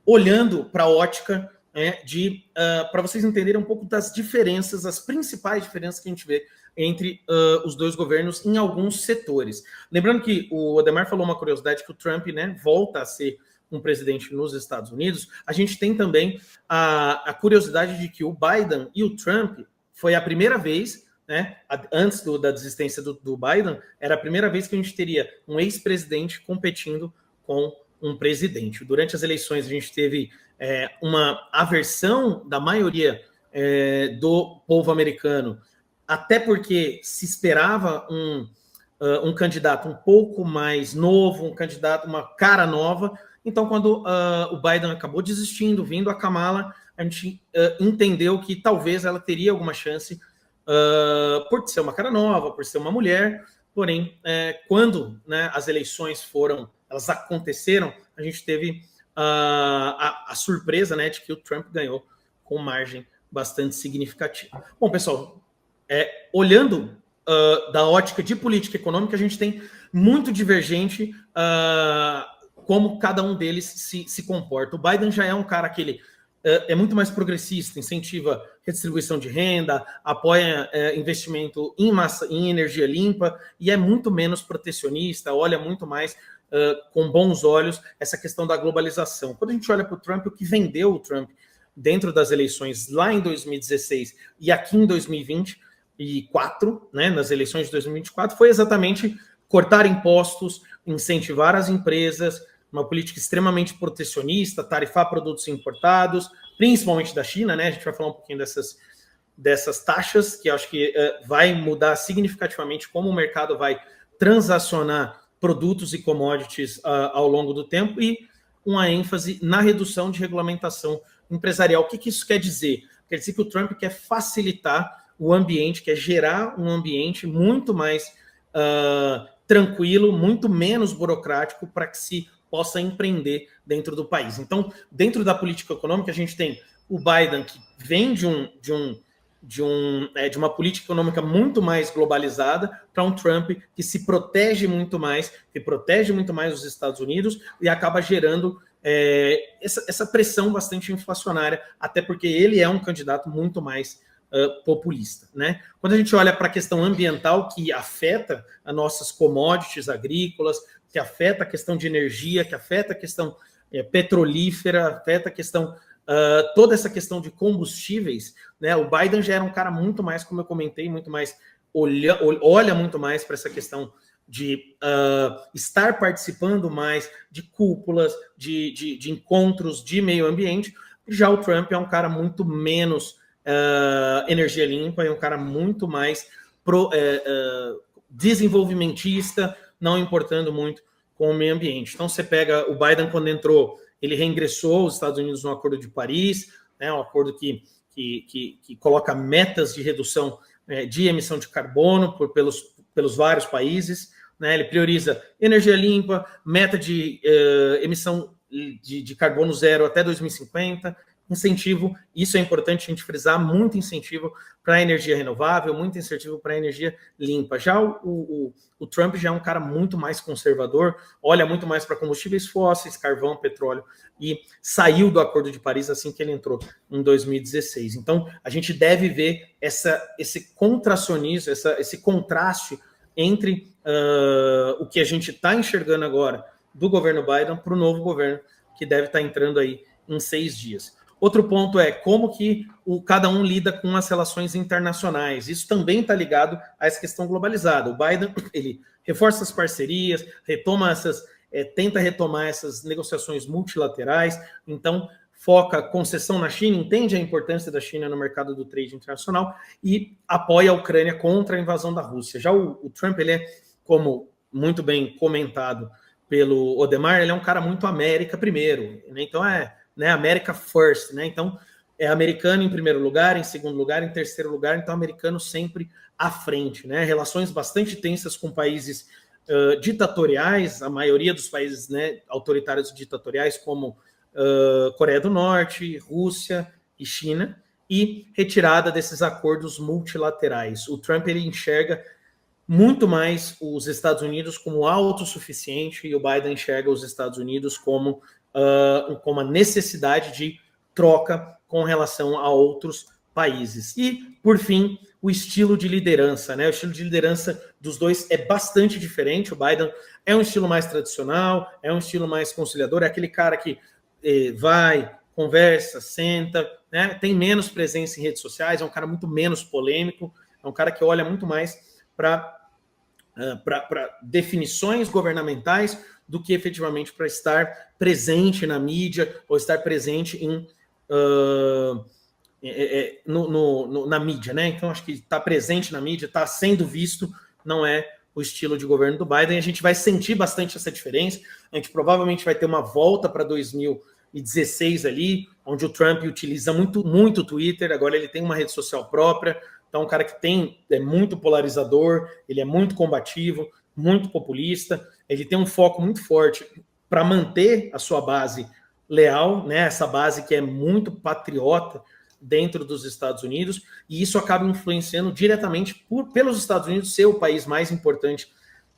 olhando para a ótica para vocês entenderem um pouco das diferenças, as principais diferenças que a gente vê entre os dois governos em alguns setores. Lembrando que o Odemar falou uma curiosidade, que o Trump, né, volta a ser um presidente nos Estados Unidos. A gente tem também a curiosidade de que o Biden e o Trump foi a primeira vez, né, antes da desistência do Biden, era a primeira vez que a gente teria um ex-presidente competindo com um presidente. Durante as eleições, a gente teve uma aversão da maioria do povo americano, até porque se esperava um candidato um pouco mais novo, um candidato, uma cara nova. Então, quando o Biden acabou desistindo, vindo a Kamala, a gente entendeu que talvez ela teria alguma chance por ser uma cara nova, por ser uma mulher. Porém, quando, né, as eleições elas aconteceram, a gente teve a surpresa, né, de que o Trump ganhou com margem bastante significativa. Bom, pessoal, olhando da ótica de política econômica, a gente tem muito divergente como cada um deles se comporta. O Biden já é um cara que ele é muito mais progressista, incentiva redistribuição de renda, apoia investimento em energia limpa e é muito menos protecionista, olha muito mais com bons olhos essa questão da globalização. Quando a gente olha para o Trump, o que vendeu o Trump dentro das eleições lá em 2016 e aqui em 2024, né, nas eleições de 2024, foi exatamente cortar impostos, incentivar as empresas, uma política extremamente protecionista, tarifar produtos importados, principalmente da China, né? A gente vai falar um pouquinho dessas taxas, que eu acho que vai mudar significativamente como o mercado vai transacionar produtos e commodities ao longo do tempo, e uma ênfase na redução de regulamentação empresarial. O que isso quer dizer? Quer dizer que o Trump quer facilitar o ambiente, quer gerar um ambiente muito mais tranquilo, muito menos burocrático, para que se possa empreender dentro do país. Então, dentro da política econômica, a gente tem o Biden, que vem de uma política econômica muito mais globalizada, para um Trump que se protege muito mais, que protege muito mais os Estados Unidos e acaba gerando essa pressão bastante inflacionária, até porque ele é um candidato muito mais populista, né? Quando a gente olha para a questão ambiental, que afeta as nossas commodities agrícolas, que afeta a questão de energia, que afeta a questão petrolífera, afeta a questão, toda essa questão de combustíveis, né? O Biden já era um cara muito mais, como eu comentei, muito mais, olha muito mais para essa questão de estar participando mais de cúpulas, de encontros de meio ambiente. Já o Trump é um cara muito menos energia limpa, é um cara muito mais desenvolvimentista, não importando muito com o meio ambiente. Então, você pega o Biden, quando entrou, ele reingressou os Estados Unidos no Acordo de Paris, né, um acordo que coloca metas de redução de emissão de carbono pelos vários países, né, ele prioriza energia limpa, meta de emissão de carbono zero até 2050, incentivo, isso é importante a gente frisar, muito incentivo para a energia renovável, muito incentivo para a energia limpa. Já o Trump já é um cara muito mais conservador, olha muito mais para combustíveis fósseis, carvão, petróleo, e saiu do Acordo de Paris assim que ele entrou em 2016. Então, a gente deve ver esse contracionismo, esse contraste entre o que a gente está enxergando agora do governo Biden para o novo governo que deve estar entrando aí em 6 dias. Outro ponto é como que cada um lida com as relações internacionais. Isso também está ligado a essa questão globalizada. O Biden, ele reforça as parcerias, tenta retomar essas negociações multilaterais, então foca concessão na China, entende a importância da China no mercado do trade internacional e apoia a Ucrânia contra a invasão da Rússia. Já o Trump, ele é, como muito bem comentado pelo Odemar, ele é um cara muito América primeiro, né? Então né, America First, né? Então, é americano em primeiro lugar, em segundo lugar, em terceiro lugar, então americano sempre à frente, né? Relações bastante tensas com países ditatoriais, a maioria dos países, né, autoritários ditatoriais, como Coreia do Norte, Rússia e China, e retirada desses acordos multilaterais. O Trump, ele enxerga muito mais os Estados Unidos como autossuficiente e o Biden enxerga os Estados Unidos como com uma necessidade de troca com relação a outros países. E, por fim, o estilo de liderança, né? O estilo de liderança dos dois é bastante diferente. O Biden é um estilo mais tradicional, é um estilo mais conciliador, é aquele cara que vai, conversa, senta, né? Tem menos presença em redes sociais, é um cara muito menos polêmico, é um cara que olha muito mais para definições governamentais do que efetivamente para estar presente na mídia ou estar presente na mídia, né? Então, acho que estar presente na mídia, estar sendo visto, não é o estilo de governo do Biden. A gente vai sentir bastante essa diferença. A gente provavelmente vai ter uma volta para 2016 ali, onde o Trump utiliza muito o Twitter, agora ele tem uma rede social própria, então um cara que é muito polarizador, ele é muito combativo, muito populista, ele tem um foco muito forte para manter a sua base leal, né? Essa base que é muito patriota dentro dos Estados Unidos, e isso acaba influenciando diretamente pelos Estados Unidos ser o país mais importante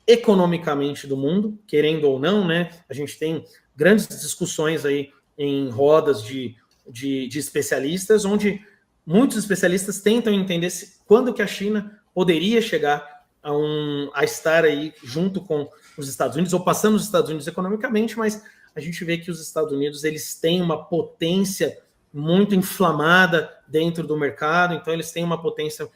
economicamente do mundo, querendo ou não, né? A gente tem grandes discussões aí em rodas de especialistas, onde muitos especialistas tentam entender quando que a China poderia chegar a estar aí junto com os Estados Unidos, ou passando os Estados Unidos economicamente, mas a gente vê que os Estados Unidos eles têm uma potência muito inflamada dentro do mercado, então eles têm uma potência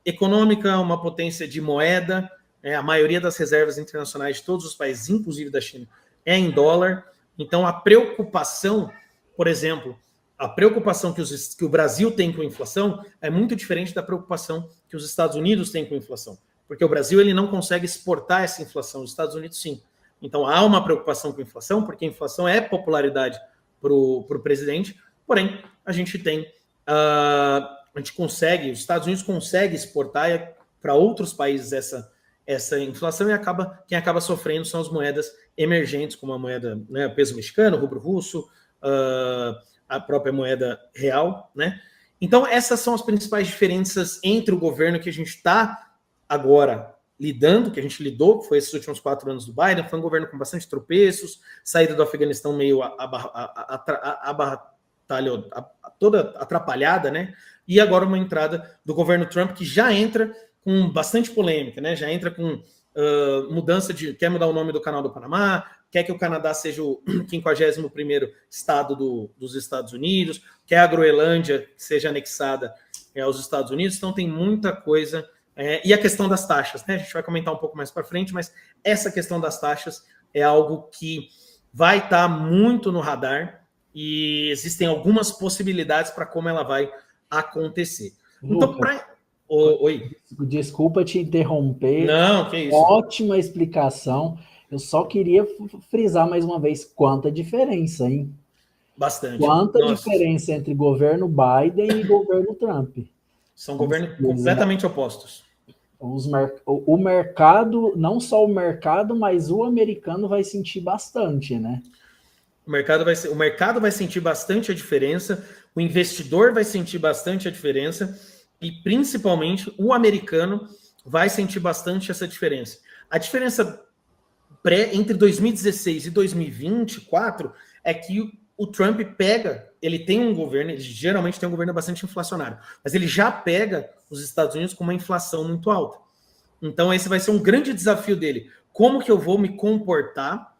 econômica, uma potência de moeda, a maioria das reservas internacionais de todos os países, inclusive da China, é em dólar. Então a preocupação, por exemplo, a preocupação que o Brasil tem com a inflação é muito diferente da preocupação que os Estados Unidos têm com a inflação, porque o Brasil ele não consegue exportar essa inflação, os Estados Unidos sim. Então há uma preocupação com a inflação, porque a inflação é popularidade para o presidente, porém a gente consegue, os Estados Unidos consegue exportar para outros países essa inflação e quem acaba sofrendo são as moedas emergentes, como a moeda, né, o peso mexicano, o rubro russo, a própria moeda real, né? Então essas são as principais diferenças entre o governo que a gente está agora lidando, que a gente lidou, que foi esses últimos 4 anos do Biden, foi um governo com bastante tropeços, saída do Afeganistão meio toda atrapalhada, né? E agora uma entrada do governo Trump que já entra com bastante polêmica, né? Já entra com quer mudar o nome do Canal do Panamá, quer que o Canadá seja o 51º estado dos Estados Unidos, quer a Groenlândia seja anexada aos Estados Unidos, então tem muita coisa. E a questão das taxas, né? A gente vai comentar um pouco mais para frente, mas essa questão das taxas é algo que vai estar muito no radar e existem algumas possibilidades para como ela vai acontecer. Então, Oi. Desculpa te interromper. Não, que isso. Ótima explicação. Eu só queria frisar mais uma vez quanta diferença, hein? Bastante. Quanta diferença entre governo Biden e governo Trump. São governos completamente opostos. O mercado, não só o mercado, mas o americano vai sentir bastante, né? O mercado vai sentir bastante a diferença, o investidor vai sentir bastante a diferença e, principalmente, o americano vai sentir bastante essa diferença. A diferença entre 2016 e 2024 é que o Trump ele tem um governo, ele geralmente tem um governo bastante inflacionário, mas ele já pega os Estados Unidos com uma inflação muito alta. Então esse vai ser um grande desafio dele. Como que eu vou me comportar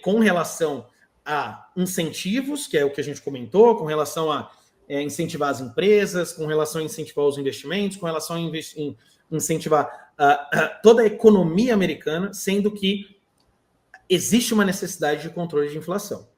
com relação a incentivos, que é o que a gente comentou, com relação a incentivar as empresas, com relação a incentivar os investimentos, com relação a incentivar toda a economia americana, sendo que existe uma necessidade de controle de inflação.